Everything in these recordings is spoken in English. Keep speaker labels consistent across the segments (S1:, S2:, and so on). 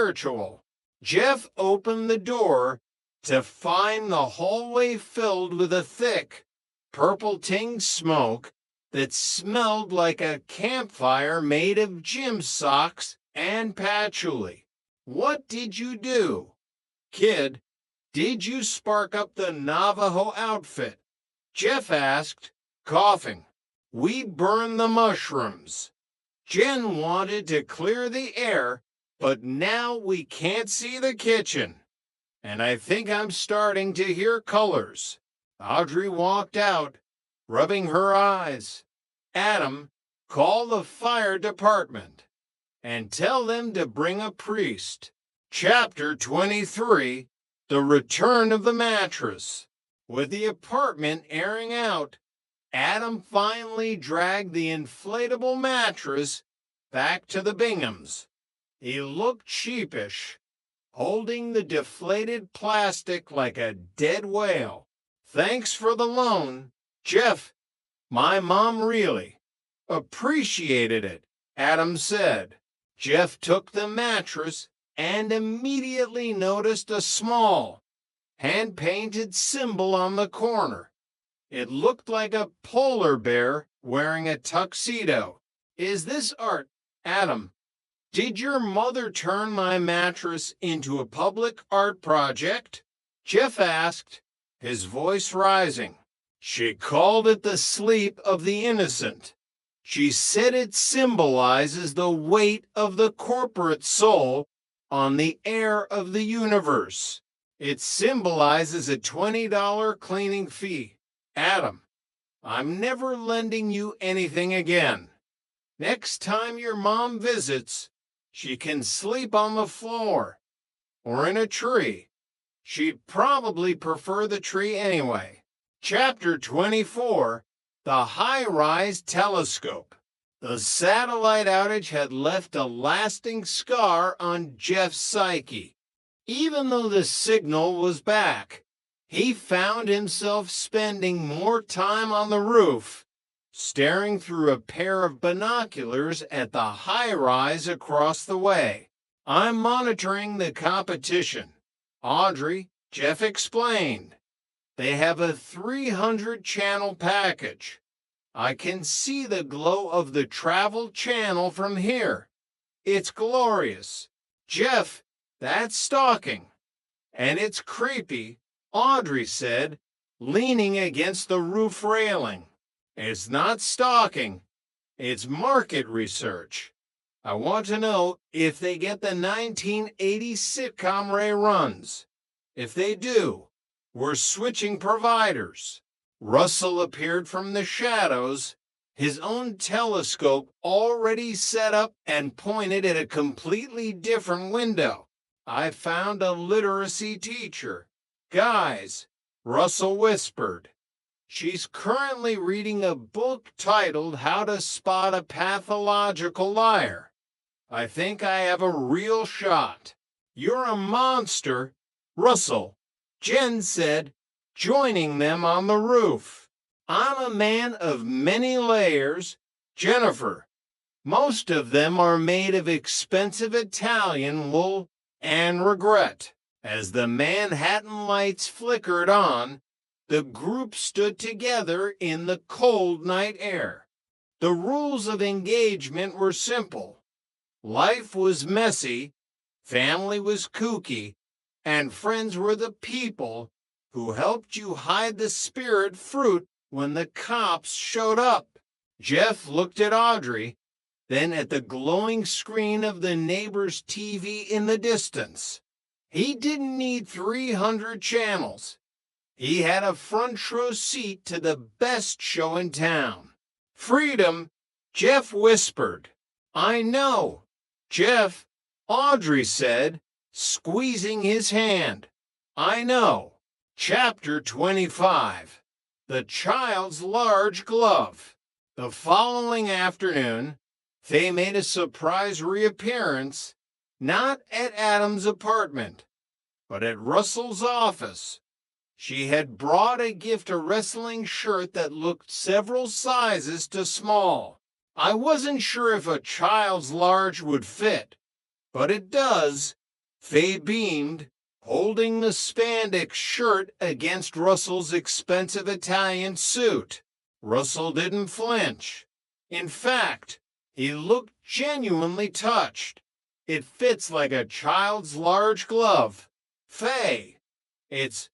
S1: spiritual. Jeff opened the door to find the hallway filled with a thick, purple-tinged smoke that smelled like a campfire made of gym socks and patchouli. "What did you do? Kid, did you spark up the Navajo outfit?" Jeff asked, coughing. "We burned the mushrooms. Jen wanted to clear the air, but now we can't see the kitchen. And I think I'm starting to hear colors." Audrey walked out, rubbing her eyes. "Adam, call the fire department and tell them to bring a priest." Chapter 23, The Return of the Mattress. With the apartment airing out, Adam finally dragged the inflatable mattress back to the Binghams. He looked sheepish, holding the deflated plastic like a dead whale. "Thanks for the loan, Jeff. My mom really appreciated it," Adam said. Jeff took the mattress and immediately noticed a small, hand-painted symbol on the corner. It looked like a polar bear wearing a tuxedo. "Is this art, Adam? Did your mother turn my mattress into a public art project?" Jeff asked, his voice rising. "She called it the sleep of the innocent. She said it symbolizes the weight of the corporate soul on the air of the universe. It symbolizes a $20 cleaning fee. Adam, I'm never lending you anything again. Next time your mom visits, she can sleep on the floor or in a tree. She'd probably prefer the tree anyway." Chapter 24, The High-Rise Telescope. The satellite outage had left a lasting scar on Jeff's psyche. Even though the signal was back, he found himself spending more time on the roof, staring through a pair of binoculars at the high-rise across the way. "I'm monitoring the competition, Audrey," Jeff explained. "They have a 300-channel package. I can see the glow of the travel channel from here. It's glorious." "Jeff, that's stalking. And it's creepy," Audrey said, leaning against the roof railing. "It's not stalking. It's market research. I want to know if they get the 1980 sitcom reruns. If they do, we're switching providers." Russell appeared from the shadows, his own telescope already set up and pointed at a completely different window. "I found a literacy teacher. Guys," Russell whispered. "She's currently reading a book titled How to Spot a Pathological Liar. I think I have a real shot." "You're a monster, Russell," Jen said, joining them on the roof. "I'm a man of many layers, Jennifer. Most of them are made of expensive Italian wool and regret." As the Manhattan lights flickered on, the group stood together in the cold night air. The rules of engagement were simple. Life was messy, family was kooky, and friends were the people who helped you hide the spirit fruit when the cops showed up. Jeff looked at Audrey, then at the glowing screen of the neighbor's TV in the distance. He didn't need 300 channels. He had a front row seat to the best show in town. "Freedom," Jeff whispered. "I know, Jeff," Audrey said, squeezing his hand. "I know." Chapter 25, The Child's Large Glove. The following afternoon, Faye made a surprise reappearance, not at Adam's apartment, but at Russell's office. She had brought a gift, a wrestling shirt that looked several sizes too small. "I wasn't sure if a child's large would fit, but it does," Faye beamed, holding the spandex shirt against Russell's expensive Italian suit. Russell didn't flinch. In fact, he looked genuinely touched. It fits like a child's large glove. Faye, it's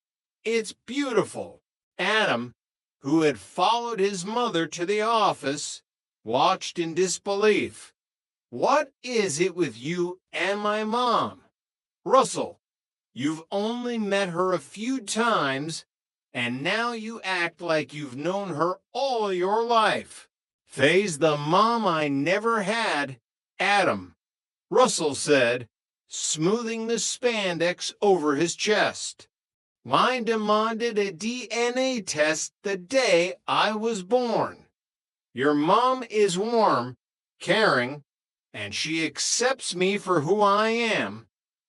S1: beautiful. Adam, who had followed his mother to the office, watched in disbelief. What is it with you and my mom? Russell, you've only met her a few times, and now you act like you've known her all your life. Faye's the mom I never had, Adam, Russell said, smoothing the spandex over his chest. Mine demanded a DNA test the day I was born. Your mom is warm, caring, and she accepts me for who I am,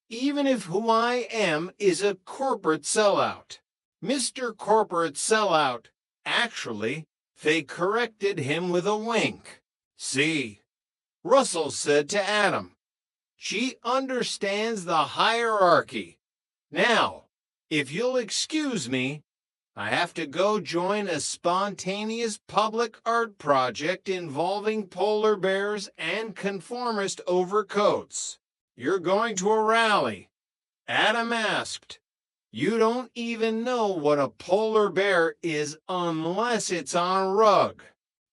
S1: even if who I am is a corporate sellout. Mr. Corporate Sellout, actually, Faye corrected him with a wink. See, Russell said to Adam, she understands the hierarchy. Now, if you'll excuse me, I have to go join a spontaneous public art project involving polar bears and conformist overcoats. You're going to a rally. Adam asked. You don't even know what a polar bear is unless it's on a rug.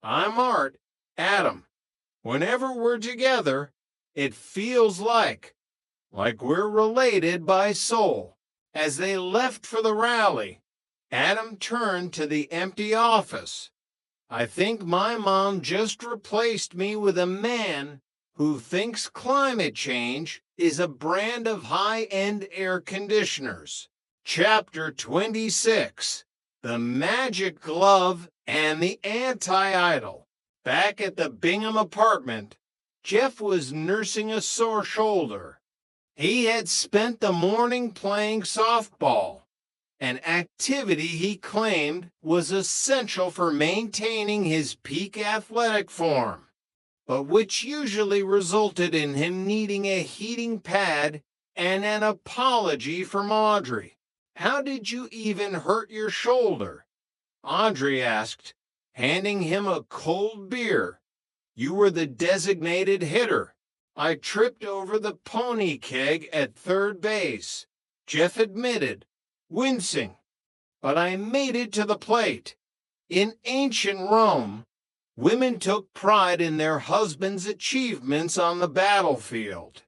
S1: I'm Art, Adam. Whenever we're together, it feels like we're related by soul. As they left for the rally, Adam turned to the empty office. I think my mom just replaced me with a man who thinks climate change is a brand of high-end air conditioners. Chapter 26, The Magic Glove and the Anti-Idol. Back at the Bingham apartment, Jeff was nursing a sore shoulder. He had spent the morning playing softball, an activity he claimed was essential for maintaining his peak athletic form, but which usually resulted in him needing a heating pad and an apology from Audrey. How did you even hurt your shoulder? Audrey asked, handing him a cold beer. You were the designated hitter. I tripped over the pony keg at third base, Jeff admitted, wincing. But I made it to the plate. In ancient Rome, women took pride in their husbands' achievements on the battlefield.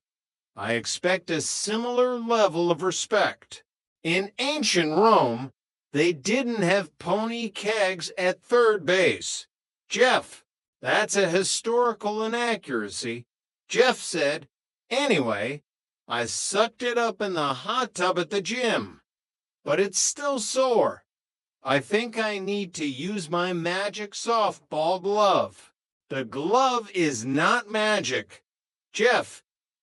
S1: I expect a similar level of respect. In ancient Rome, they didn't have pony kegs at third base. Jeff, that's a historical inaccuracy. Jeff said, anyway, I sucked it up in the hot tub at the gym. But it's still sore. I think I need to use my magic softball glove. The glove is not magic. Jeff,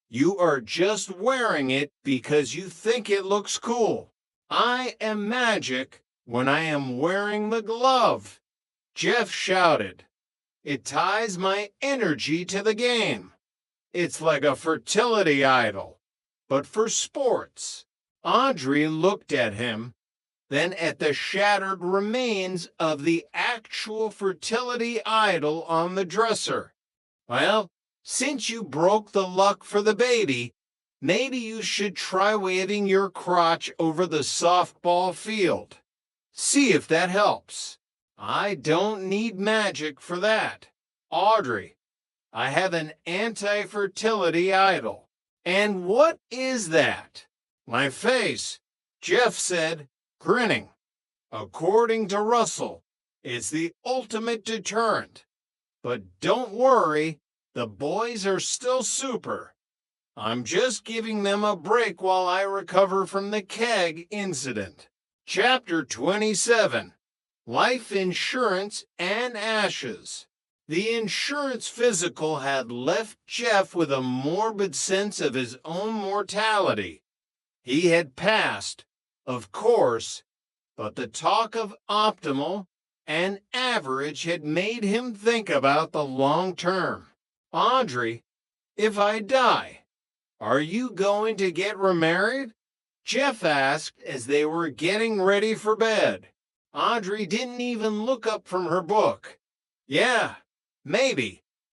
S1: you are just wearing it because you think it looks cool. I am magic when I am wearing the glove. Jeff shouted. It ties my energy to the game. It's like a fertility idol, but for sports. Audrey looked at him, then at the shattered remains of the actual fertility idol on the dresser. Well, since you broke the luck for the baby, maybe you should try waving your crotch over the softball field. See if that helps. I don't need magic for that. Audrey, I have an anti-fertility idol. And what is that? My face, Jeff said, grinning. According to Russell, it's the ultimate deterrent. But don't worry, the boys are still super. I'm just giving them a break while I recover from the keg incident. Chapter 27, Life Insurance and Ashes. The insurance physical had left Jeff with a morbid sense of his own mortality. He had passed, of course, but the talk of optimal and average had made him think about the long term. Audrey, if I die, Are you going to get remarried? Jeff asked as they were getting ready for bed. Audrey didn't even look up from her book. Yeah, maybe.